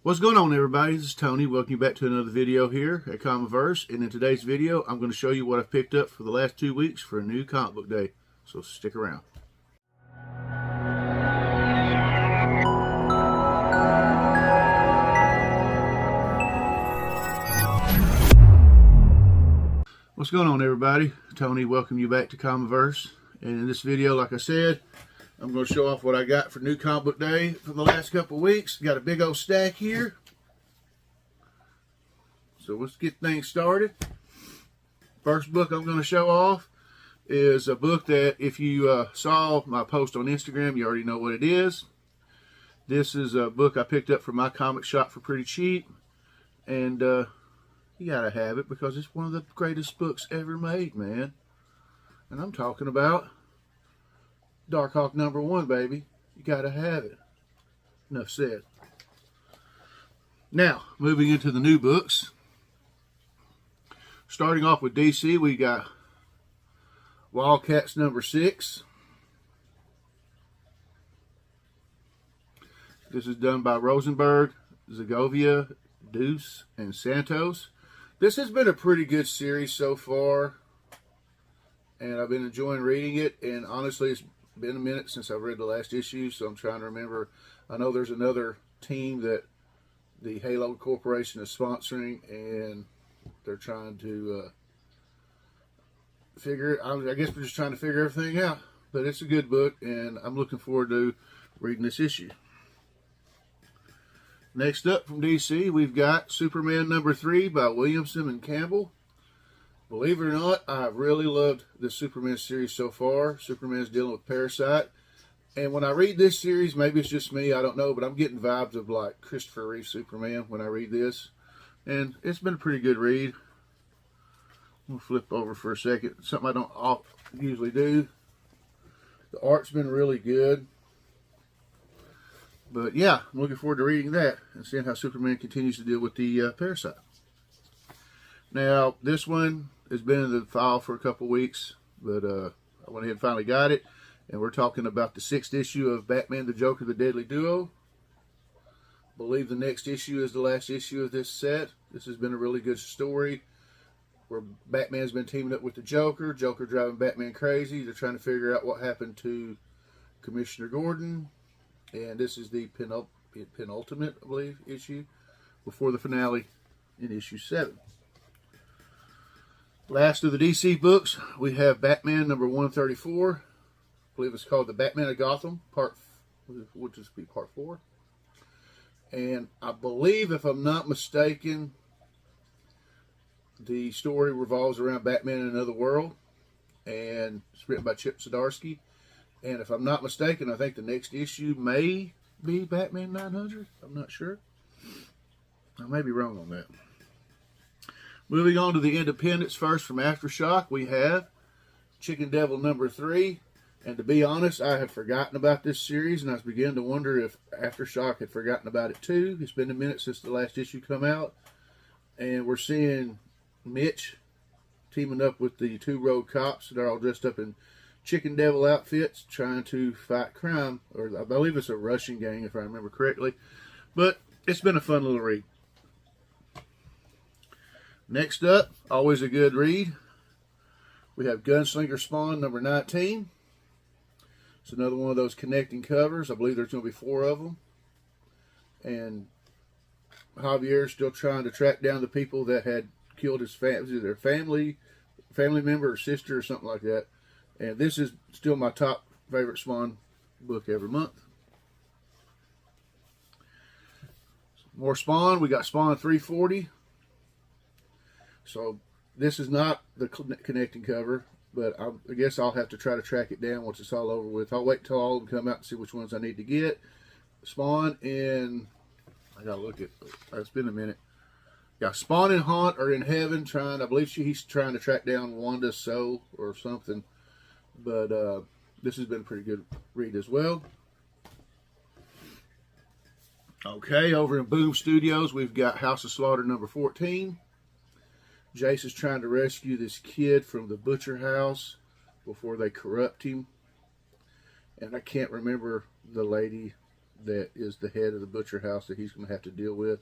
What's going on, everybody? This is Tony. Welcome you back to another video here at Comiverse. And in today's video, I'm going to show you what I've picked up for the last 2 weeks for a new comic book day. So stick around. What's going on, everybody? Tony, welcome you back to Comiverse. And in this video, like I said, I'm going to show off what I got for new comic book day for the last couple of weeks. Got a big old stack here. So let's get things started. First book I'm going to show off is a book that if you saw my post on Instagram, you already know what it is. This is a book I picked up from my comic shop for pretty cheap. And you got to have it because it's one of the greatest books ever made, man. And I'm talking about Darkhawk #1, baby. You gotta have it. Enough said. Now, moving into the new books. Starting off with DC, we got Wildcats #6. This is done by Rosenberg, Segovia, Deuce, and Santos. This has been a pretty good series so far, and I've been enjoying reading it, and honestly, it's been a minute since I've read the last issue, so I'm trying to remember. I know there's another team that the Halo Corporation is sponsoring, and they're trying to figure it. I guess we're just trying to figure everything out. But it's a good book, and I'm looking forward to reading this issue. Next up from DC, we've got Superman #3 by Williamson and Campbell. Believe it or not, I've really loved the Superman series so far. Superman's dealing with Parasite. And when I read this series, maybe it's just me, I don't know, but I'm getting vibes of like Christopher Reeve Superman when I read this. And it's been a pretty good read. I'm going to flip over for a second. Something I don't usually do. The art's been really good. But yeah, I'm looking forward to reading that and seeing how Superman continues to deal with the Parasite. Now, this one has been in the file for a couple weeks, but I went ahead and finally got it. And we're talking about the 6th issue of Batman, the Joker, the Deadly Duo. I believe the next issue is the last issue of this set. This has been a really good story where Batman's been teaming up with the Joker. Joker driving Batman crazy. They're trying to figure out what happened to Commissioner Gordon. And this is the penultimate, I believe, issue before the finale in issue 7. Last of the DC books, we have Batman #134. I believe it's called The Batman of Gotham, which is part 4. And I believe, if I'm not mistaken, the story revolves around Batman in another world. And it's written by Chip Zdarsky. And if I'm not mistaken, I think the next issue may be Batman 900. I'm not sure. I may be wrong on that. Moving on to the independents first from Aftershock, we have Chicken Devil #3. And to be honest, I had forgotten about this series, and I was beginning to wonder if Aftershock had forgotten about it too. It's been a minute since the last issue come out. And we're seeing Mitch teaming up with the 2 road cops that are all dressed up in Chicken Devil outfits, trying to fight crime. Or I believe it's a Russian gang, if I remember correctly. But it's been a fun little read. Next up, always a good read, we have Gunslinger Spawn #19. It's another one of those connecting covers. I believe there's going to be 4 of them. And Javier's still trying to track down the people that had killed his family, their family member or sister or something like that. And this is still my top favorite Spawn book every month. More Spawn. We got Spawn 340. So this is not the connecting cover, but I guess I'll have to try to track it down once it's all over with. I'll wait until all of them come out and see which ones I need to get. Spawn and I gotta look at. It's been a minute. Yeah, Spawn and Haunt are in heaven trying. I believe he's trying to track down Wanda's soul or something. But this has been a pretty good read as well. Okay, over in Boom Studios, we've got House of Slaughter #14. Jace is trying to rescue this kid from the butcher house. before they corrupt him. And I can't remember the lady that is the head of the butcher house that he's going to have to deal with.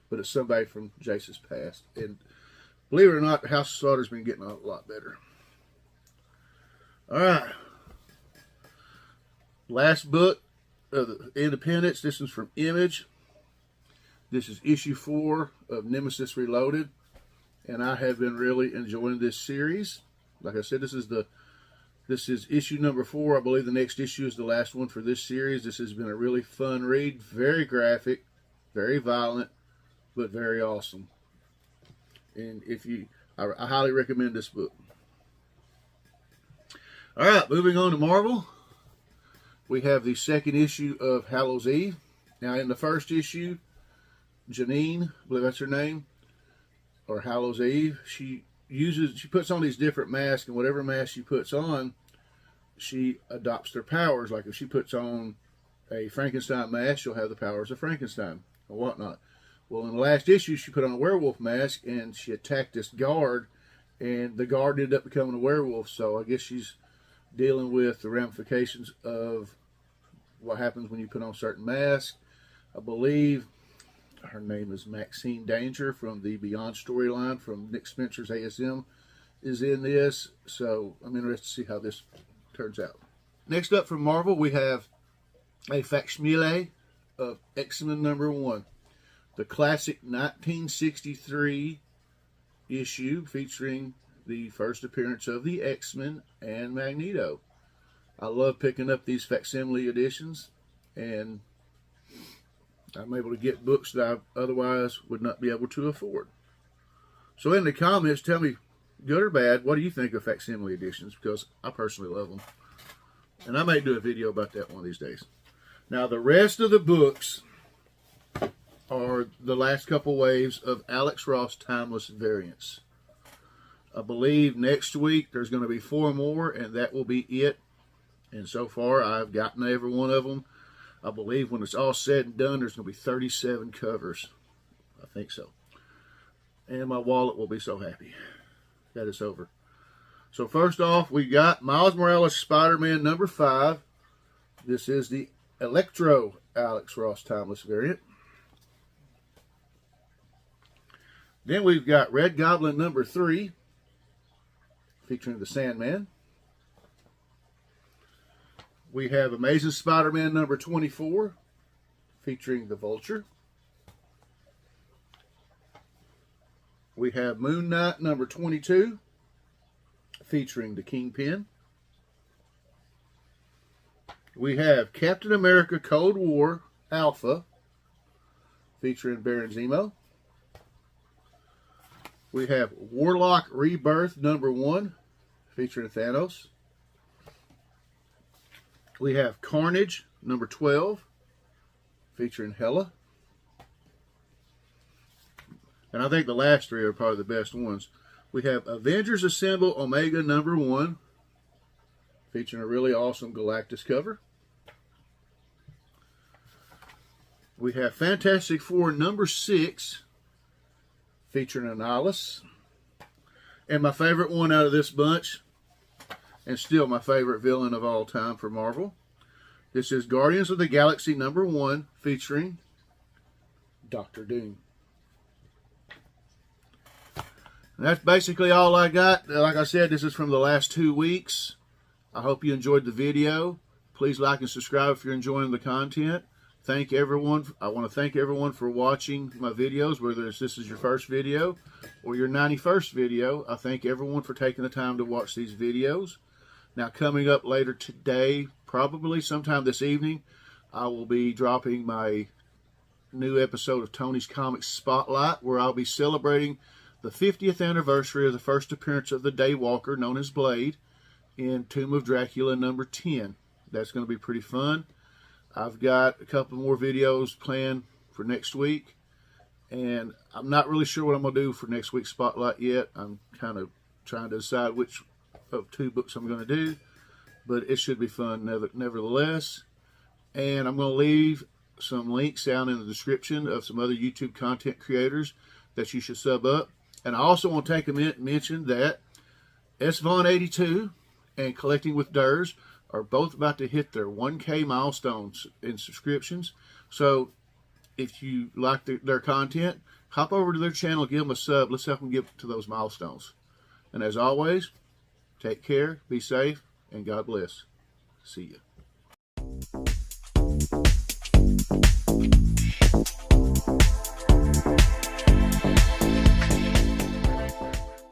But it's somebody from Jace's past. And believe it or not, House of Slaughter's been getting a lot better. All right. Last book of the Independence. This is from Image. This is issue 4 of Nemesis Reloaded. And I have been really enjoying this series. Like I said, this is issue number 4. I believe the next issue is the last one for this series. This has been a really fun read. Very graphic, very violent, but very awesome. And I highly recommend this book. All right, moving on to Marvel. We have the second issue of Hallows Eve. Now, in the first issue, Janine, I believe that's her name, or Hallows Eve, she puts on these different masks, and whatever mask she puts on, she adopts their powers. Like if she puts on a Frankenstein mask, she'll have the powers of Frankenstein or whatnot. Well, in the last issue, she put on a werewolf mask, and she attacked this guard, and the guard ended up becoming a werewolf. So I guess she's dealing with the ramifications of what happens when you put on certain masks. I believe her name is Maxine Danger from the Beyond storyline from Nick Spencer's ASM is in this. So I'm interested to see how this turns out. Next up from Marvel, we have a facsimile of X-Men #1. The classic 1963 issue featuring the first appearance of the X-Men and Magneto. I love picking up these facsimile editions, and I'm able to get books that I otherwise would not be able to afford. So in the comments, tell me, good or bad, what do you think of facsimile editions? Because I personally love them. And I may do a video about that one of these days. Now, the rest of the books are the last couple waves of Alex Ross Timeless Variants. I believe next week there's going to be 4 more, and that will be it. And so far, I've gotten every one of them. I believe when it's all said and done, there's going to be 37 covers. I think so. And my wallet will be so happy that it's over. So first off, we got Miles Morales Spider-Man #5. This is the Electro Alex Ross Timeless variant. Then we've got Red Goblin #3, featuring the Sandman. We have Amazing Spider-Man #24, featuring the Vulture. We have Moon Knight #22, featuring the Kingpin. We have Captain America Cold War Alpha, featuring Baron Zemo. We have Warlock Rebirth #1, featuring Thanos. We have Carnage #12, featuring Hela. And I think the last 3 are probably the best ones. We have Avengers Assemble Omega #1, featuring a really awesome Galactus cover. We have Fantastic Four #6, featuring Annihilus. And my favorite one out of this bunch, and still my favorite villain of all time for Marvel, this is Guardians of the Galaxy #1, featuring Doctor Doom. And that's basically all I got. Like I said, this is from the last 2 weeks. I hope you enjoyed the video. Please like and subscribe if you're enjoying the content. Thank everyone. I want to thank everyone for watching my videos, whether this is your first video or your 91st video. I thank everyone for taking the time to watch these videos. Now, coming up later today, probably sometime this evening, I will be dropping my new episode of Tony's Comics Spotlight, where I'll be celebrating the 50th anniversary of the first appearance of the Daywalker, known as Blade, in Tomb of Dracula #10. That's going to be pretty fun. I've got a couple more videos planned for next week, and I'm not really sure what I'm going to do for next week's Spotlight yet. I'm kind of trying to decide which of 2 books I'm going to do, but it should be fun nevertheless. And I'm going to leave some links down in the description of some other YouTube content creators that you should sub up. And I also want to take a minute and mention that SVaughn82 and Collecting with Durs are both about to hit their 1K milestones in subscriptions. So if you like their content, hop over to their channel, give them a sub. Let's help them get to those milestones. And as always, take care, be safe, and God bless. See ya.